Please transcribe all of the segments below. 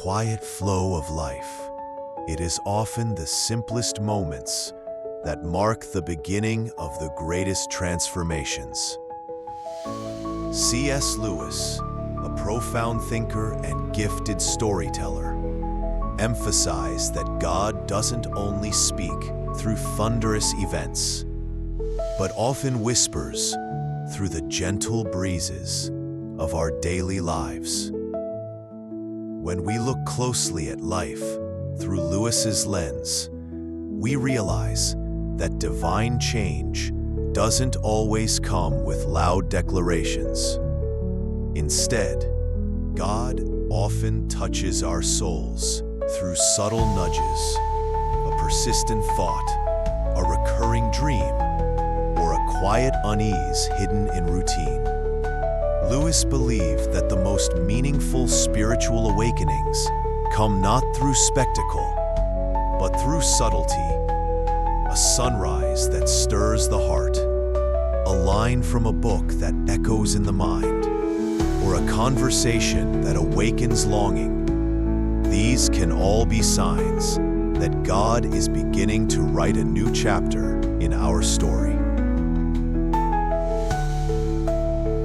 quiet flow of life, it is often the simplest moments that mark the beginning of the greatest transformations. C.S. Lewis, a profound thinker and gifted storyteller, emphasized that God doesn't only speak through thunderous events, but often whispers through the gentle breezes of our daily lives. When we look closely at life through Lewis's lens, we realize that divine change doesn't always come with loud declarations. Instead, God often touches our souls through subtle nudges, a persistent thought, a recurring dream, or a quiet unease hidden in routine. Lewis believed that the most meaningful spiritual awakenings come not through spectacle, but through subtlety. A sunrise that stirs the heart, a line from a book that echoes in the mind, or a conversation that awakens longing. These can all be signs that God is beginning to write a new chapter in our story.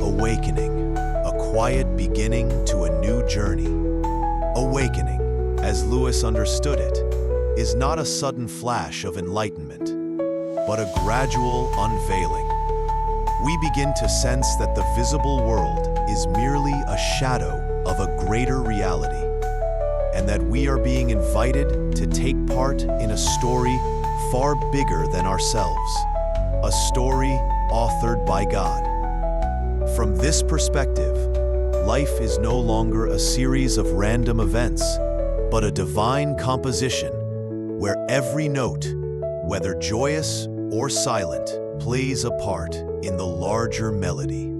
Awakening, a quiet beginning to a new journey. Awakening, as Lewis understood it, is not a sudden flash of enlightenment, but a gradual unveiling. We begin to sense that the visible world is merely a shadow of a greater reality, and that we are being invited to take part in a story far bigger than ourselves, a story authored by God. From this perspective, life is no longer a series of random events, but a divine composition where every note, whether joyous or silent, plays a part in the larger melody.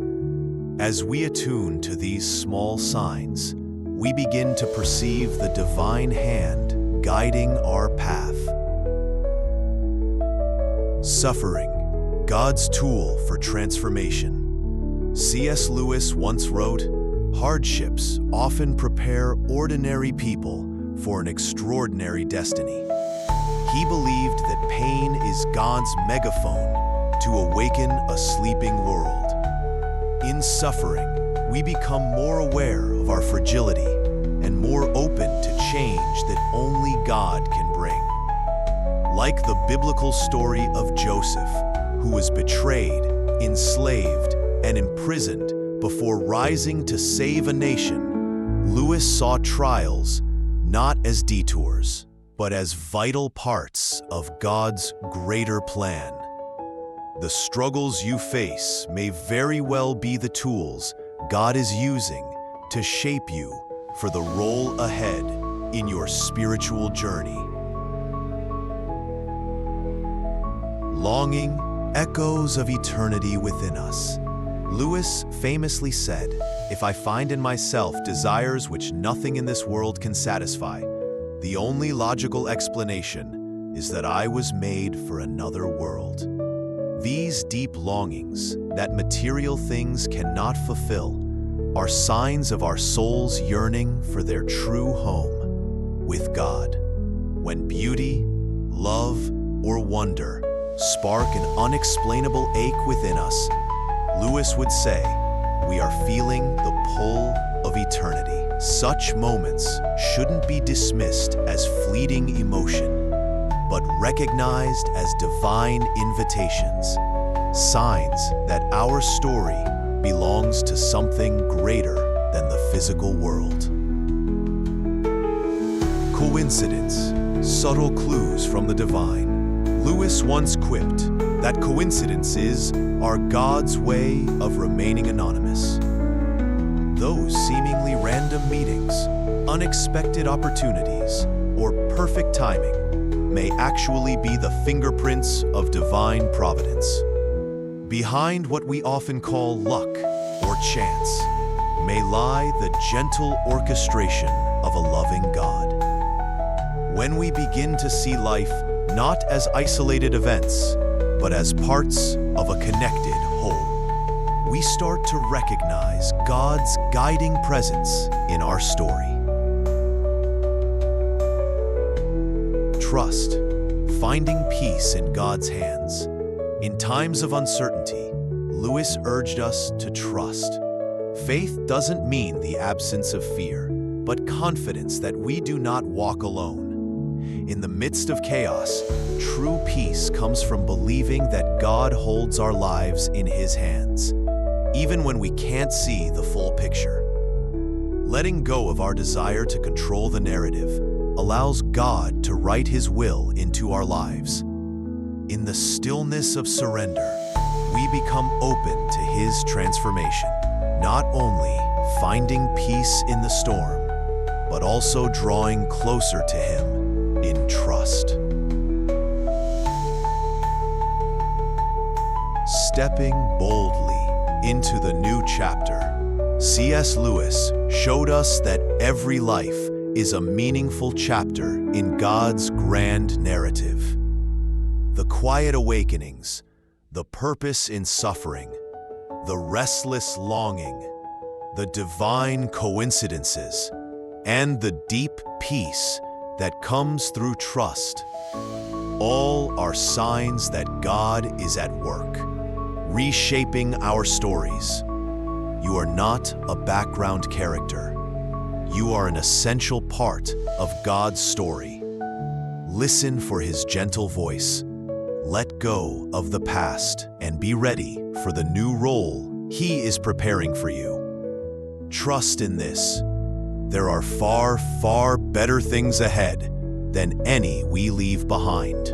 As we attune to these small signs, we begin to perceive the divine hand guiding our path. Suffering, God's tool for transformation. C.S. Lewis once wrote, "Hardships often prepare ordinary people for an extraordinary destiny." He believed that pain is God's megaphone to awaken a sleeping world. In suffering, we become more aware of our fragility and more open to change that only God can bring. Like the biblical story of Joseph, who was betrayed, enslaved, and imprisoned before rising to save a nation, Lewis saw trials not as detours, but as vital parts of God's greater plan. The struggles you face may very well be the tools God is using to shape you for the role ahead in your spiritual journey. Longing, echoes of eternity within us. Lewis famously said, "If I find in myself desires which nothing in this world can satisfy, the only logical explanation is that I was made for another world." These deep longings that material things cannot fulfill are signs of our soul's yearning for their true home with God. When beauty, love, or wonder spark an unexplainable ache within us, Lewis would say, we are feeling the pull of eternity. Such moments shouldn't be dismissed as fleeting emotion, but recognized as divine invitations, signs that our story belongs to something greater than the physical world. Coincidence, subtle clues from the divine. Lewis once quipped that coincidences are God's way of remaining anonymous. Those seemingly random meetings, unexpected opportunities, or perfect timing may actually be the fingerprints of divine providence. Behind what we often call luck or chance may lie the gentle orchestration of a loving God. When we begin to see life not as isolated events, but as parts of a connected whole, we start to recognize God's guiding presence in our story. Trust, finding peace in God's hands. In times of uncertainty, Lewis urged us to trust. Faith doesn't mean the absence of fear, but confidence that we do not walk alone. In the midst of chaos, true peace comes from believing that God holds our lives in His hands, even when we can't see the full picture. Letting go of our desire to control the narrative allows God to write His will into our lives. In the stillness of surrender, we become open to His transformation, not only finding peace in the storm, but also drawing closer to Him in trust. Stepping boldly into the new chapter, C.S. Lewis showed us that every life is a meaningful chapter in God's grand narrative. The quiet awakenings, the purpose in suffering, the restless longing, the divine coincidences, and the deep peace that comes through trust, all are signs that God is at work, reshaping our stories. You are not a background character. You are an essential part of God's story. Listen for His gentle voice. Let go of the past and be ready for the new role He is preparing for you. Trust in this. There are far, far better things ahead than any we leave behind.